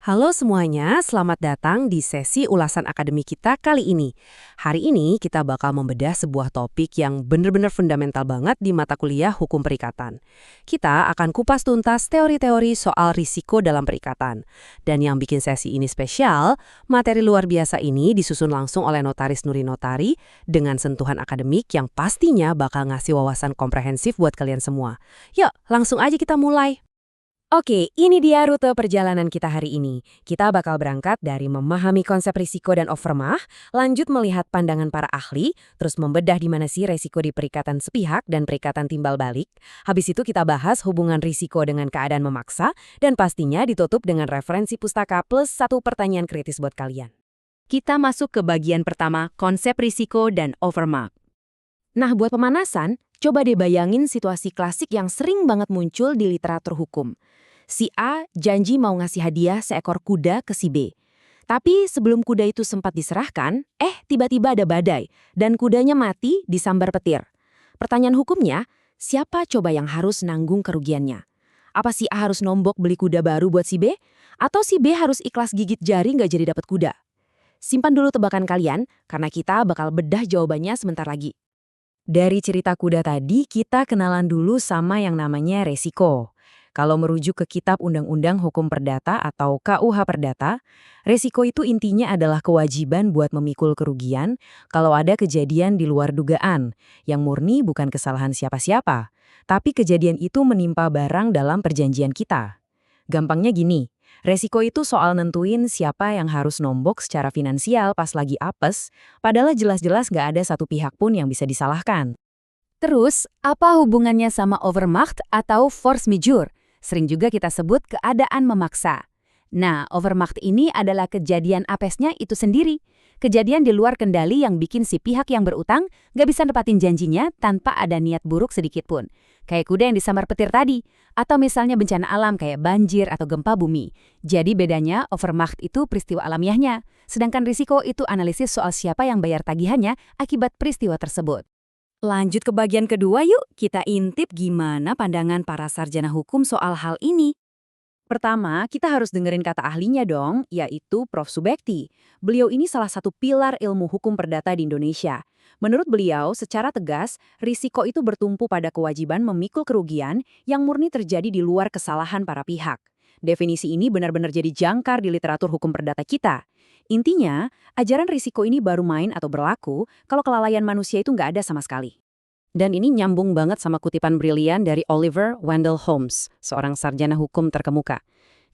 Halo semuanya, selamat datang di sesi ulasan akademik kita kali ini. Hari ini kita bakal membedah sebuah topik yang benar-benar fundamental banget di mata kuliah hukum perikatan. Kita akan kupas tuntas teori-teori soal risiko dalam perikatan. Dan yang bikin sesi ini spesial, materi luar biasa ini disusun langsung oleh Notaris Nuri Notari dengan sentuhan akademik yang pastinya bakal ngasih wawasan komprehensif buat kalian semua. Yuk, langsung aja kita mulai. Oke, ini dia rute perjalanan kita hari ini. Kita bakal berangkat dari memahami konsep risiko dan overmah, lanjut melihat pandangan para ahli, terus membedah di mana sih risiko di perikatan sepihak dan perikatan timbal balik. Habis itu kita bahas hubungan risiko dengan keadaan memaksa, dan pastinya ditutup dengan referensi pustaka plus satu pertanyaan kritis buat kalian. Kita masuk ke bagian pertama, konsep risiko dan overmah. Nah, buat pemanasan, coba deh bayangin situasi klasik yang sering banget muncul di literatur hukum. Si A janji mau ngasih hadiah seekor kuda ke si B. Tapi sebelum kuda itu sempat diserahkan, tiba-tiba ada badai, dan kudanya mati disambar petir. Pertanyaan hukumnya, siapa coba yang harus nanggung kerugiannya? Apa si A harus nombok beli kuda baru buat si B? Atau si B harus ikhlas gigit jari nggak jadi dapat kuda? Simpan dulu tebakan kalian, karena kita bakal bedah jawabannya sebentar lagi. Dari cerita kuda tadi, kita kenalan dulu sama yang namanya resiko. Kalau merujuk ke Kitab Undang-Undang Hukum Perdata atau KUH Perdata, resiko itu intinya adalah kewajiban buat memikul kerugian kalau ada kejadian di luar dugaan, yang murni bukan kesalahan siapa-siapa, tapi kejadian itu menimpa barang dalam perjanjian kita. Gampangnya gini, resiko itu soal nentuin siapa yang harus nombok secara finansial pas lagi apes, padahal jelas-jelas nggak ada satu pihak pun yang bisa disalahkan. Terus, apa hubungannya sama overmacht atau force majeure? Sering juga kita sebut keadaan memaksa. Nah, overmacht ini adalah kejadian apesnya itu sendiri. Kejadian di luar kendali yang bikin si pihak yang berutang nggak bisa nepatin janjinya tanpa ada niat buruk sedikit pun. Kayak kuda yang disambar petir tadi. Atau misalnya bencana alam kayak banjir atau gempa bumi. Jadi bedanya overmacht itu peristiwa alamiahnya. Sedangkan risiko itu analisis soal siapa yang bayar tagihannya akibat peristiwa tersebut. Lanjut ke bagian kedua yuk, kita intip gimana pandangan para sarjana hukum soal hal ini. Pertama, kita harus dengerin kata ahlinya dong, yaitu Prof. Subekti. Beliau ini salah satu pilar ilmu hukum perdata di Indonesia. Menurut beliau, secara tegas, risiko itu bertumpu pada kewajiban memikul kerugian yang murni terjadi di luar kesalahan para pihak. Definisi ini benar-benar jadi jangkar di literatur hukum perdata kita. Intinya, ajaran risiko ini baru main atau berlaku kalau kelalaian manusia itu nggak ada sama sekali. Dan ini nyambung banget sama kutipan brilian dari Oliver Wendell Holmes, seorang sarjana hukum terkemuka.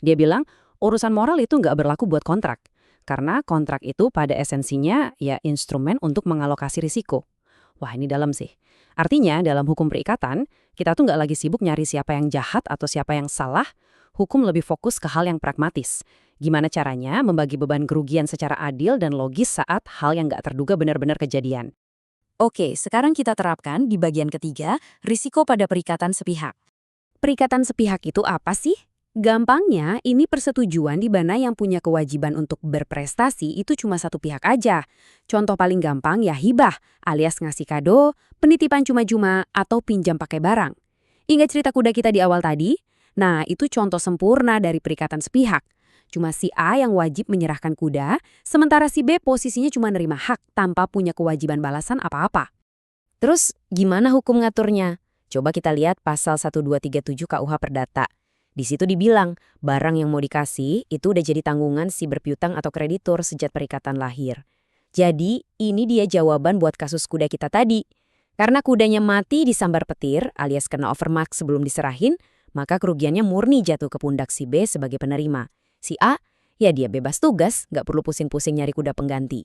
Dia bilang, urusan moral itu nggak berlaku buat kontrak. Karena kontrak itu pada esensinya ya instrumen untuk mengalokasi risiko. Wah, ini dalam sih. Artinya, dalam hukum perikatan, kita tuh nggak lagi sibuk nyari siapa yang jahat atau siapa yang salah. Hukum lebih fokus ke hal yang pragmatis. Gimana caranya membagi beban kerugian secara adil dan logis saat hal yang nggak terduga benar-benar kejadian. Oke, sekarang kita terapkan di bagian ketiga, risiko pada perikatan sepihak. Perikatan sepihak itu apa sih? Gampangnya, ini persetujuan di mana yang punya kewajiban untuk berprestasi itu cuma satu pihak aja. Contoh paling gampang ya hibah, alias ngasih kado, penitipan cuma-cuma, atau pinjam pakai barang. Ingat cerita kuda kita di awal tadi? Nah, itu contoh sempurna dari perikatan sepihak. Cuma si A yang wajib menyerahkan kuda, sementara si B posisinya cuma nerima hak tanpa punya kewajiban balasan apa-apa. Terus, gimana hukum ngaturnya? Coba kita lihat pasal 1237 KUH Perdata. Di situ dibilang, barang yang mau dikasih itu udah jadi tanggungan si berpiutang atau kreditur sejak perikatan lahir. Jadi, ini dia jawaban buat kasus kuda kita tadi. Karena kudanya mati disambar petir alias kena overmark sebelum diserahin, maka kerugiannya murni jatuh ke pundak si B sebagai penerima. Si A, ya dia bebas tugas, nggak perlu pusing-pusing nyari kuda pengganti.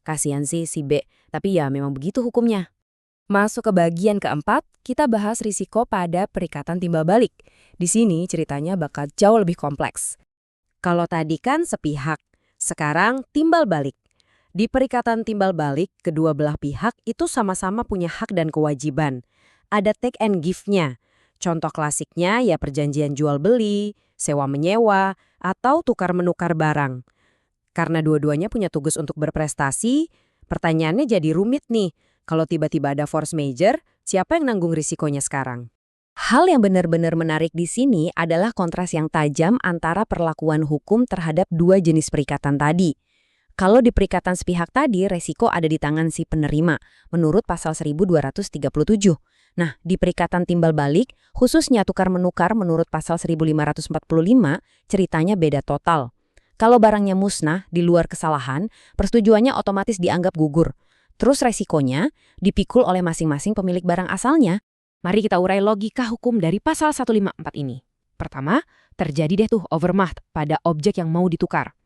Kasihan sih si B, tapi ya memang begitu hukumnya. Masuk ke bagian keempat, kita bahas risiko pada perikatan timbal balik. Di sini ceritanya bakal jauh lebih kompleks. Kalau tadi kan sepihak, sekarang timbal balik. Di perikatan timbal balik, kedua belah pihak itu sama-sama punya hak dan kewajiban. Ada take and give-nya. Contoh klasiknya ya perjanjian jual-beli, sewa-menyewa, atau tukar-menukar barang. Karena dua-duanya punya tugas untuk berprestasi, pertanyaannya jadi rumit nih. Kalau tiba-tiba ada force majeure, siapa yang nanggung risikonya sekarang? Hal yang benar-benar menarik di sini adalah kontras yang tajam antara perlakuan hukum terhadap dua jenis perikatan tadi. Kalau di perikatan sepihak tadi, resiko ada di tangan si penerima, menurut pasal 1237. Nah, di perikatan timbal balik, khususnya tukar-menukar menurut pasal 1545, ceritanya beda total. Kalau barangnya musnah di luar kesalahan, persetujuannya otomatis dianggap gugur. Terus resikonya dipikul oleh masing-masing pemilik barang asalnya. Mari kita urai logika hukum dari pasal 154 ini. Pertama, terjadi deh tuh overmacht pada objek yang mau ditukar.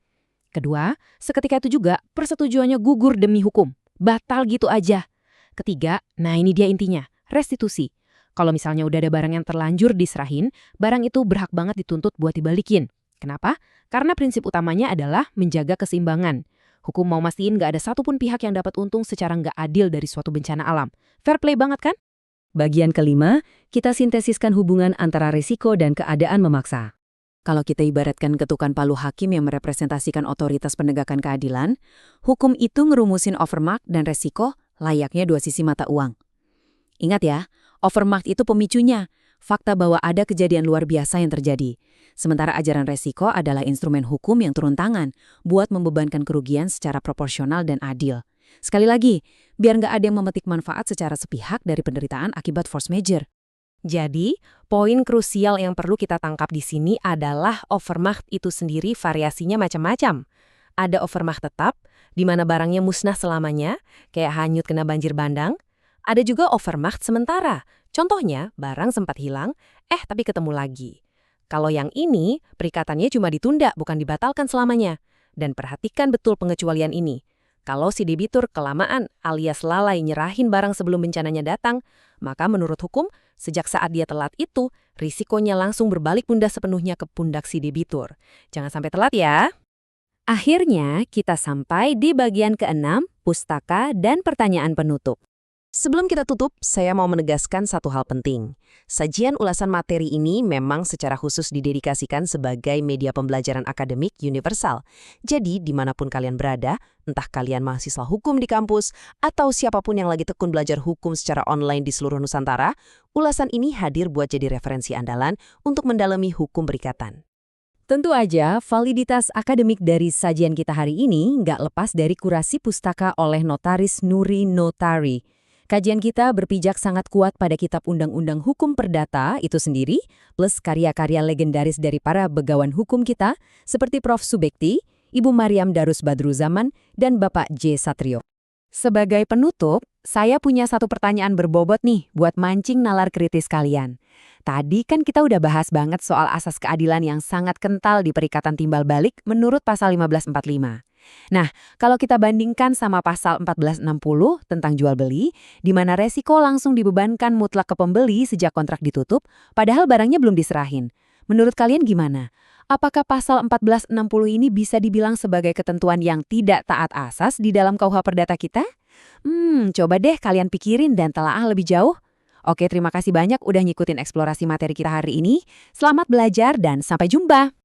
Kedua, seketika itu juga persetujuannya gugur demi hukum. Batal gitu aja. Ketiga, nah ini dia intinya, restitusi. Kalau misalnya udah ada barang yang terlanjur diserahin, barang itu berhak banget dituntut buat dibalikin. Kenapa? Karena prinsip utamanya adalah menjaga keseimbangan. Hukum mau mastiin nggak ada satupun pihak yang dapat untung secara nggak adil dari suatu bencana alam. Fair play banget kan? Bagian kelima, kita sintesiskan hubungan antara risiko dan keadaan memaksa. Kalau kita ibaratkan ketukan palu hakim yang merepresentasikan otoritas penegakan keadilan, hukum itu ngerumusin overmacht dan resiko layaknya dua sisi mata uang. Ingat ya, overmacht itu pemicunya, fakta bahwa ada kejadian luar biasa yang terjadi. Sementara ajaran resiko adalah instrumen hukum yang turun tangan buat membebankan kerugian secara proporsional dan adil. Sekali lagi, biar nggak ada yang memetik manfaat secara sepihak dari penderitaan akibat force majeure. Jadi, poin krusial yang perlu kita tangkap di sini adalah overmacht itu sendiri variasinya macam-macam. Ada overmacht tetap, di mana barangnya musnah selamanya, kayak hanyut kena banjir bandang. Ada juga overmacht sementara, contohnya barang sempat hilang, tapi ketemu lagi. Kalau yang ini, perikatannya cuma ditunda, bukan dibatalkan selamanya. Dan perhatikan betul pengecualian ini. Kalau si debitur kelamaan alias lalai nyerahin barang sebelum bencananya datang, maka menurut hukum, sejak saat dia telat itu, risikonya langsung berbalik pundak sepenuhnya ke pundak si debitur. Jangan sampai telat ya. Akhirnya, kita sampai di bagian ke-6, pustaka dan pertanyaan penutup. Sebelum kita tutup, saya mau menegaskan satu hal penting. Sajian ulasan materi ini memang secara khusus didedikasikan sebagai media pembelajaran akademik universal. Jadi, dimanapun kalian berada, entah kalian mahasiswa hukum di kampus, atau siapapun yang lagi tekun belajar hukum secara online di seluruh Nusantara, ulasan ini hadir buat jadi referensi andalan untuk mendalami hukum perikatan. Tentu aja, validitas akademik dari sajian kita hari ini nggak lepas dari kurasi pustaka oleh notaris Nuri Notari. Kajian kita berpijak sangat kuat pada kitab Undang-Undang Hukum Perdata itu sendiri, plus karya-karya legendaris dari para begawan hukum kita, seperti Prof. Subekti, Ibu Maryam Darus Badruzaman, dan Bapak J. Satrio. Sebagai penutup, saya punya satu pertanyaan berbobot nih buat mancing nalar kritis kalian. Tadi kan kita udah bahas banget soal asas keadilan yang sangat kental di perikatan timbal balik menurut pasal 1545. Nah, kalau kita bandingkan sama pasal 1460 tentang jual beli, di mana resiko langsung dibebankan mutlak ke pembeli sejak kontrak ditutup, padahal barangnya belum diserahin. Menurut kalian gimana? Apakah pasal 1460 ini bisa dibilang sebagai ketentuan yang tidak taat asas di dalam KUH Perdata kita? Coba deh kalian pikirin dan telaah lebih jauh. Oke, terima kasih banyak udah ngikutin eksplorasi materi kita hari ini. Selamat belajar dan sampai jumpa!